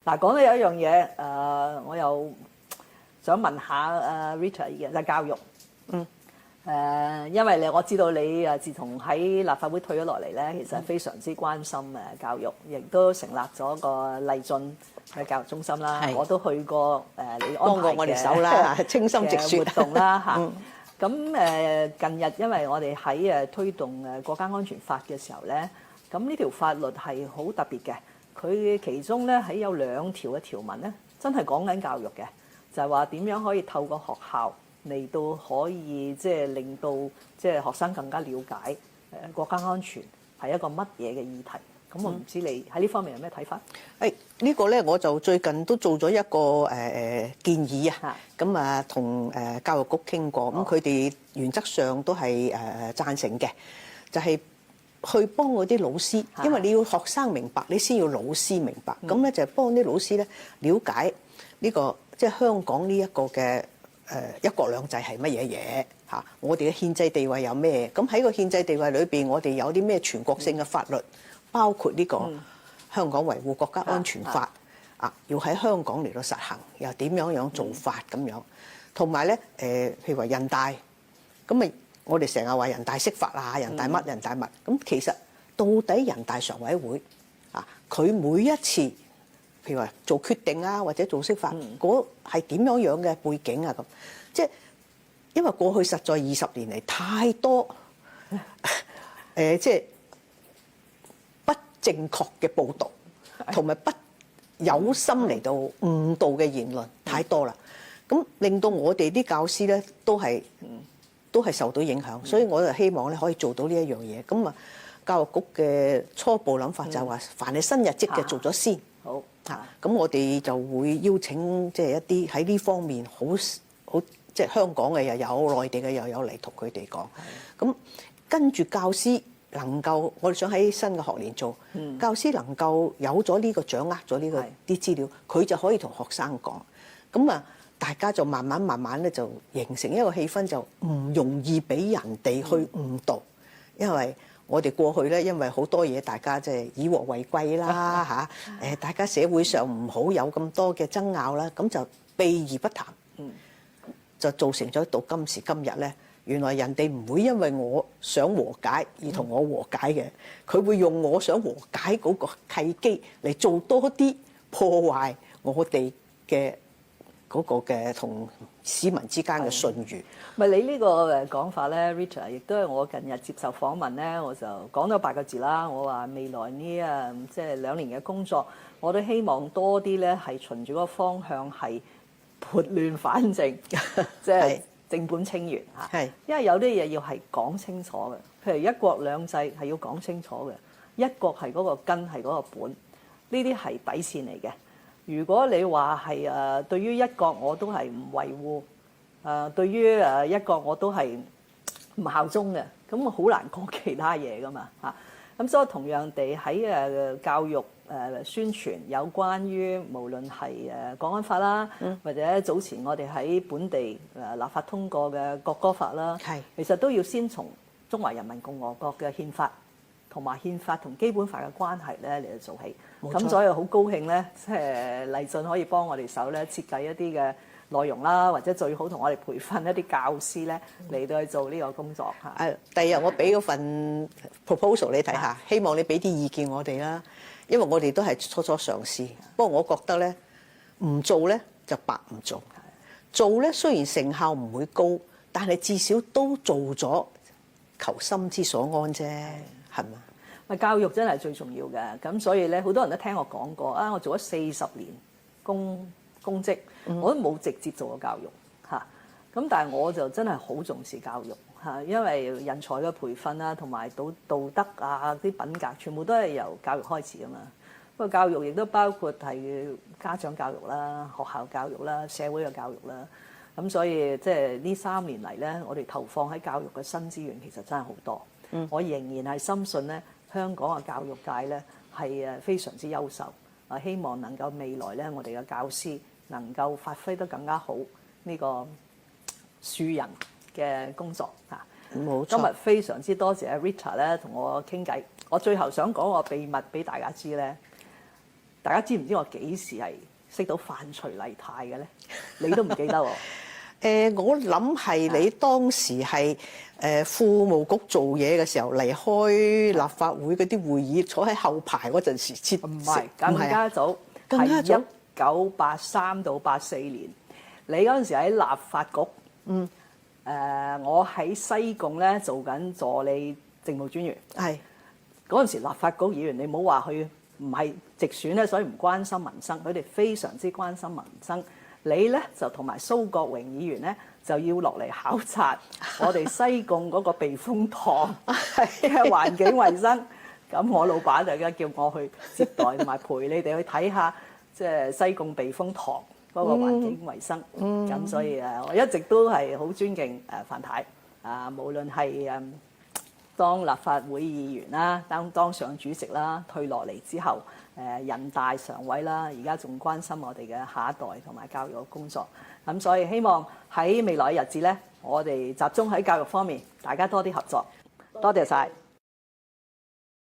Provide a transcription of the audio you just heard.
嗱，講到有一樣嘢，我又想問下Rita 嘅就係教育。因為我知道你自從喺立法會退咗落嚟咧，其實非常之關心教育，亦都成立咗個勵進嘅教育中心啦。我都去過你安排我哋手啦，清心直説活動啦嚇。咁近日因為我哋喺推動國家安全法嘅時候咧，咁呢條法律係好特別嘅。佢其中咧喺有2條嘅條文咧，真係講緊教育嘅，就係話點樣可以透過學校嚟到可以令到學生更加了解國家安全係一個乜嘢嘅議題。咁我唔知你喺呢方面有咩睇法？呢個咧我就最近都做咗一個建議啊，咁啊同教育局傾過，咁佢哋原則上都係贊成嘅，就係去幫嗰啲老師，因為你要學生明白，你先要老師明白。咁咧就幫啲老師咧了解呢個香港呢一個嘅一國兩制係乜嘢嘢嚇？我哋嘅憲制地位有咩？咁喺個憲制地位裏邊，我哋有啲咩全國性嘅法律，包括呢個香港維護國家安全法要喺香港嚟到實行，又點樣做法咁樣？同埋咧譬如話人大，咁咪我哋成日話人大釋法啊，人大乜人大乜，咁其實到底人大常委會佢每一次譬如話做決定啊，或者做釋法，嗰係點樣嘅背景啊？咁因為過去實在20年嚟太多不正確嘅報導，同埋不有心嚟到誤導嘅言論太多啦。咁令到我哋啲教師咧都係受到影響，所以我就希望咧可以做到呢一樣嘢。咁啊，教育局嘅初步諗法就係話，凡係新入職嘅做咗先。好咁我哋就會邀請一啲喺呢方面好香港嘅又有，內地嘅又有嚟同佢哋講。咁跟住教師能夠，我哋想喺新嘅學年做，教師能夠有咗呢個掌握咗呢個啲資料，佢就可以同學生講。咁啊，大家就慢慢咧就形成一個氣氛，就唔容易俾人哋去誤導，因為我哋過去咧，因為好多嘢大家以和為貴啦嚇，大家社會上唔好有咁多嘅爭拗啦，咁就避而不談，就造成咗到今時今日咧，原來人哋唔會因為我想和解而同我和解嘅，佢會用我想和解嗰個契機嚟做多啲破壞我哋嘅嗰個嘅同市民之間嘅信譽。咪你呢個講法咧 ，Rita， 亦都係我近日接受訪問咧，我就講咗8個字啦。我話未來呢2年嘅工作，我都希望多啲咧係循住個方向係撥亂反正，正本清源嚇。因為有啲嘢要係講清楚嘅，譬如一國兩制係要講清楚嘅，一國係嗰個根係嗰個本，呢啲係底線嚟嘅。如果你話係對於一國我都係唔維護，對於一國我都係唔效忠嘅，咁我好難講其他嘢噶嘛嚇。咁所以同樣地喺教育宣傳有關於無論係國安法啦，或者早前我哋喺本地立法通過嘅國歌法啦，其實都要先從中華人民共和國嘅憲法同埋憲法同基本法嘅關係咧嚟到做起。咁所以好高興咧，勵進可以幫我哋手咧設計一啲嘅內容啦，或者最好同我哋培訓一啲教師咧嚟到去做呢個工作嚇。第日我俾嗰份 proposal 你睇下，希望你俾啲意見我哋啦，因為我哋都係初嘗試。不過我覺得咧，唔做咧就白唔做，做咧雖然成效唔會高，但係至少都做咗，求心之所安啫，係嘛？教育真係最重要嘅，咁所以咧好多人都聽我講過啊，我做咗40年公職，我都冇直接做過教育嚇。咁但係我就真係好重視教育嚇，因為人才嘅培訓啊，同埋道德啊啲品格，全部都係由教育開始㗎嘛。不過教育亦都包括係家長教育啦、學校教育啦、社會嘅教育啦。咁所以呢3年嚟咧，我哋投放喺教育嘅新資源其實真係好多。我仍然係深信咧，香港嘅教育界咧係非常之優秀，希望能夠未來咧，我哋嘅教師能夠發揮得更加好呢個樹人嘅工作嚇。冇錯。今日非常之多謝 Rita 咧同我傾偈。我最後想講個秘密俾大家知咧，大家知唔知我幾時係識到范徐麗泰嘅咧？你都唔記得喎？我諗係你當時係庫務局做嘢嘅時候離開立法會嗰啲會議，坐喺後排嗰陣時先。唔係，更加早，係1983到84年。你嗰陣時喺立法局，我喺西貢咧做緊助理政務專員。係嗰陣時立法局議員，你唔好話佢唔係直選咧，所以唔關心民生，佢哋非常之關心民生。你咧就同埋蘇國榮議員咧就要落嚟考察我哋西貢嗰個避風塘嘅環境衞生。咁我老闆就叫我去接待同埋陪你哋去睇下，即係西貢避風塘嗰個環境衞生。咁所以我一直都係好尊敬范太無論係當立法會議員啦，當上主席啦，退落嚟之後，人大常委啦，而家仲關心我哋嘅下一代同埋教育嘅工作。咁所以希望喺未來嘅日子咧，我哋集中喺教育方面，大家多啲合作。多謝晒。